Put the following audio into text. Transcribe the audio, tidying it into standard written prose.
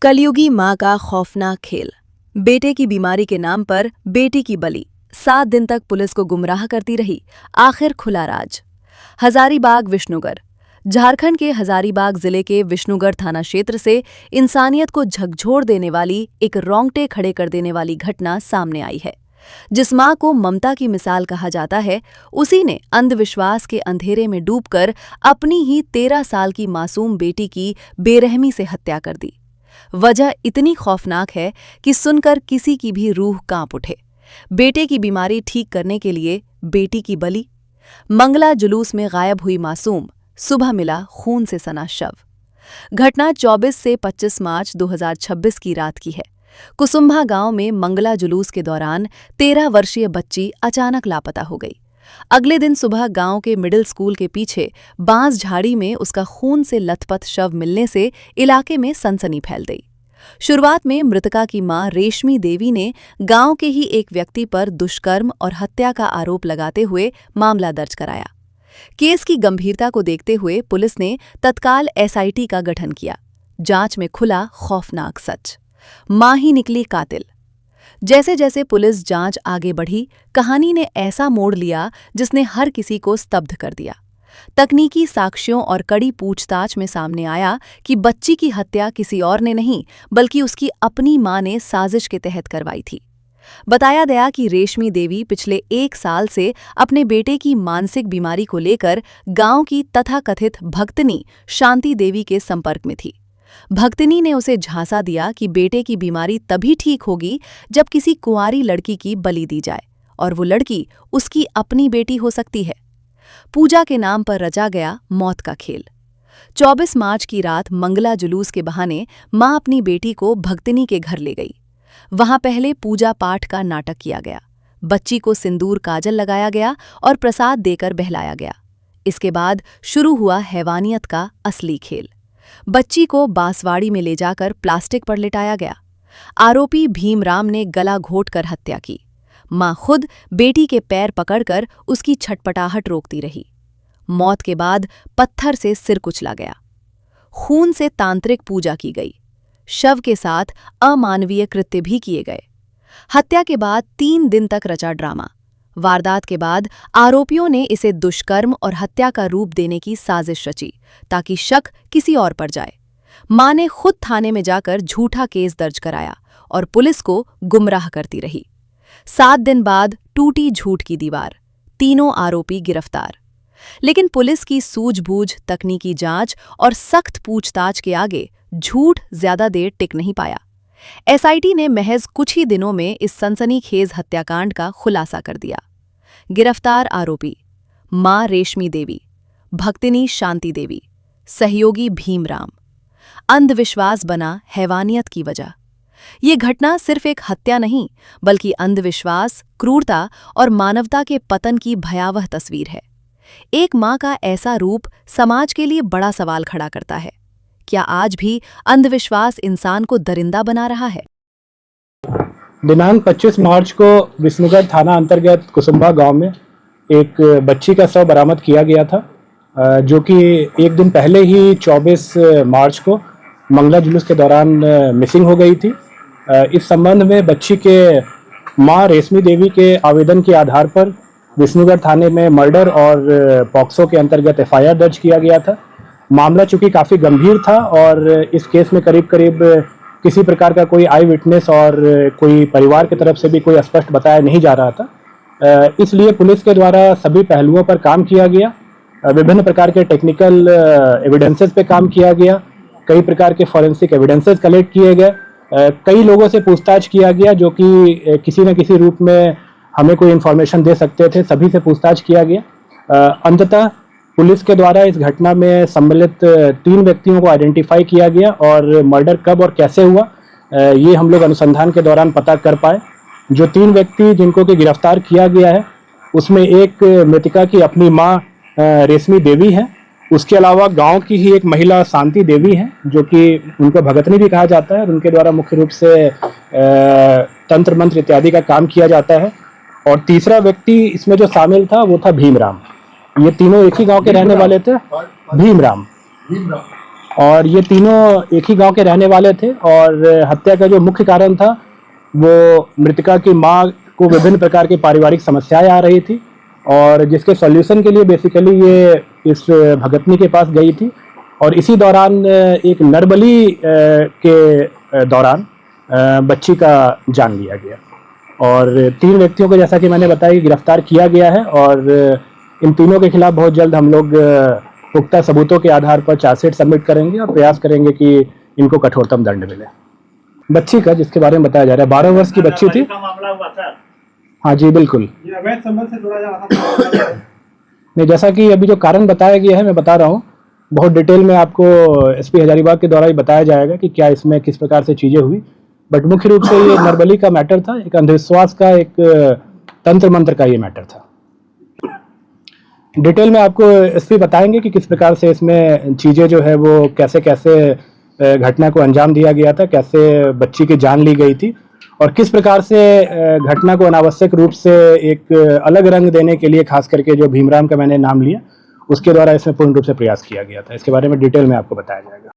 कलयुगी मां का खौफनाक खेल। बेटे की बीमारी के नाम पर बेटी की बलि। 7 दिन तक पुलिस को गुमराह करती रही, आखिर खुला राज। हजारीबाग विष्णुगढ़। झारखंड के हजारीबाग जिले के विष्णुगढ़ थाना क्षेत्र से इंसानियत को झकझोर देने वाली एक रोंगटे खड़े कर देने वाली घटना सामने आई है। जिस मां को ममता की मिसाल कहा जाता है, उसी ने अंधविश्वास के अंधेरे में डूबकर अपनी ही 13 साल की मासूम बेटी की बेरहमी से हत्या कर दी। वजह इतनी खौफनाक है कि सुनकर किसी की भी रूह कांप उठे। बेटे की बीमारी ठीक करने के लिए बेटी की बलि। मंगला जुलूस में गायब हुई मासूम, सुबह मिला खून से सना शव। घटना 24 से 25 मार्च 2026 की रात की है। कुसुम्भा गांव में मंगला जुलूस के दौरान 13 वर्षीय बच्ची अचानक लापता हो गई। अगले दिन सुबह गांव के मिडिल स्कूल के पीछे बांस झाड़ी में उसका खून से लथपथ शव मिलने से इलाके में सनसनी फैल गई। शुरुआत में मृतका की मां रेशमी देवी ने गांव के ही एक व्यक्ति पर दुष्कर्म और हत्या का आरोप लगाते हुए मामला दर्ज कराया। केस की गंभीरता को देखते हुए पुलिस ने तत्काल एसआईटी का गठन किया। जांच में खुला खौफनाक सच, मां ही निकली कातिल। जैसे जैसे पुलिस जांच आगे बढ़ी, कहानी ने ऐसा मोड़ लिया जिसने हर किसी को स्तब्ध कर दिया। तकनीकी साक्ष्यों और कड़ी पूछताछ में सामने आया कि बच्ची की हत्या किसी और ने नहीं, बल्कि उसकी अपनी मां ने साजिश के तहत करवाई थी। बताया गया कि रेशमी देवी पिछले 1 साल से अपने बेटे की मानसिक बीमारी को लेकर गांव की तथाकथित भक्तनी शांति देवी के संपर्क में थी। भक्तिनी ने उसे झांसा दिया कि बेटे की बीमारी तभी ठीक होगी जब किसी कुंवारी लड़की की बलि दी जाए, और वो लड़की उसकी अपनी बेटी हो सकती है। पूजा के नाम पर रचा गया मौत का खेल। 24 मार्च की रात मंगला जुलूस के बहाने मां अपनी बेटी को भक्तिनी के घर ले गई। वहां पहले पूजा पाठ का नाटक किया गया, बच्ची को सिंदूर काजल लगाया गया और प्रसाद देकर बहलाया गया। इसके बाद शुरू हुआ हैवानियत का असली खेल। बच्ची को बांसवाड़ी में ले जाकर प्लास्टिक पर लिटाया गया। आरोपी भीमराम ने गला घोंटकर हत्या की। मां खुद बेटी के पैर पकड़कर उसकी छटपटाहट रोकती रही। मौत के बाद पत्थर से सिर कुचला गया। खून से तांत्रिक पूजा की गई। शव के साथ अमानवीय कृत्य भी किए गए। हत्या के बाद 3 दिन तक रचा ड्रामा। वारदात के बाद आरोपियों ने इसे दुष्कर्म और हत्या का रूप देने की साजिश रची, ताकि शक किसी और पर जाए। मां ने खुद थाने में जाकर झूठा केस दर्ज कराया और पुलिस को गुमराह करती रही। 7 दिन बाद टूटी झूठ की दीवार, तीनों आरोपी गिरफ्तार। लेकिन पुलिस की सूझबूझ, तकनीकी जांच और सख्त पूछताछ के आगे झूठ ज्यादा देर टिक नहीं पाया। एसआईटी ने महज कुछ ही दिनों में इस सनसनीखेज हत्याकांड का खुलासा कर दिया। गिरफ्तार आरोपी: मां रेशमी देवी, भक्तिनी शांति देवी, सहयोगी भीमराम। अंधविश्वास बना हैवानियत की वजह। ये घटना सिर्फ एक हत्या नहीं, बल्कि अंधविश्वास, क्रूरता और मानवता के पतन की भयावह तस्वीर है। एक मां का ऐसा रूप समाज के लिए बड़ा सवाल खड़ा करता है। क्या आज भी अंधविश्वास इंसान को दरिंदा बना रहा है? दिनांक 25 मार्च को विष्णुगढ़ थाना अंतर्गत कुसुम्भा गांव में एक बच्ची का शव बरामद किया गया था, जो कि एक दिन पहले ही 24 मार्च को मंगला जुलूस के दौरान मिसिंग हो गई थी। इस संबंध में बच्ची के मां रेशमी देवी के आवेदन के आधार पर विष्णुगढ़ थाने में मर्डर और पॉक्सो के अंतर्गत एफआईआर दर्ज किया गया था। मामला चूंकि काफ़ी गंभीर था और इस केस में करीब करीब किसी प्रकार का कोई आई विटनेस और कोई परिवार की तरफ से भी कोई स्पष्ट बताया नहीं जा रहा था, इसलिए पुलिस के द्वारा सभी पहलुओं पर काम किया गया। विभिन्न प्रकार के टेक्निकल एविडेंसेस पे काम किया गया। कई प्रकार के फॉरेंसिक एविडेंसेस कलेक्ट किए गए। कई लोगों से पूछताछ किया गया जो कि किसी न किसी रूप में हमें कोई इन्फॉर्मेशन दे सकते थे। सभी से पूछताछ किया गया। अंततः पुलिस के द्वारा इस घटना में सम्मिलित 3 व्यक्तियों को आइडेंटिफाई किया गया और मर्डर कब और कैसे हुआ, ये हम लोग अनुसंधान के दौरान पता कर पाए। जो 3 व्यक्ति जिनको कि गिरफ्तार किया गया है, उसमें एक मृतका की अपनी मां रेशमी देवी है। उसके अलावा गांव की ही एक महिला शांति देवी है, जो कि उनको भगतनी भी कहा जाता है और उनके द्वारा मुख्य रूप से तंत्र मंत्र इत्यादि का काम किया जाता है। और तीसरा व्यक्ति इसमें जो शामिल था वो था भीमराम। ये तीनों एक ही गांव के रहने वाले थे। भीमराम और ये तीनों एक ही गांव के रहने वाले थे और हत्या का जो मुख्य कारण था वो मृतका की मां को विभिन्न प्रकार की पारिवारिक समस्याएं आ रही थी और जिसके सॉल्यूशन के लिए बेसिकली ये इस भगतनी के पास गई थी और इसी दौरान एक नरबली के दौरान बच्ची का जान लिया गया और 3 व्यक्तियों को जैसा कि मैंने बताया गिरफ्तार किया गया है और इन तीनों के खिलाफ बहुत जल्द हम लोग पुख्ता सबूतों के आधार पर चार्जशीट सबमिट करेंगे और प्रयास करेंगे कि इनको कठोरतम दंड मिले। बच्ची का जिसके बारे में बताया जा रहा है 12 वर्ष की बच्ची थी। मामला हुआ था। हाँ जी बिल्कुल। ये अवैध संबंध से जुड़ा जा रहा था। नहीं, जैसा कि अभी जो कारण बताया गया है मैं बता रहा हूँ, बहुत डिटेल में आपको एसपी हजारीबाग के द्वारा ही बताया जाएगा कि क्या इसमें किस प्रकार से चीज़ें हुई, बट मुख्य रूप से ये नरबली का मैटर था, एक अंधविश्वास का, एक तंत्र मंत्र का ये मैटर था। डिटेल में आपको एसपी बताएंगे कि किस प्रकार से इसमें चीज़ें जो है वो कैसे कैसे घटना को अंजाम दिया गया था, कैसे बच्ची की जान ली गई थी और किस प्रकार से घटना को अनावश्यक रूप से एक अलग रंग देने के लिए खास करके जो भीमराम का मैंने नाम लिया उसके द्वारा इसमें पूर्ण रूप से प्रयास किया गया था। इसके बारे में डिटेल में आपको बताया जाएगा।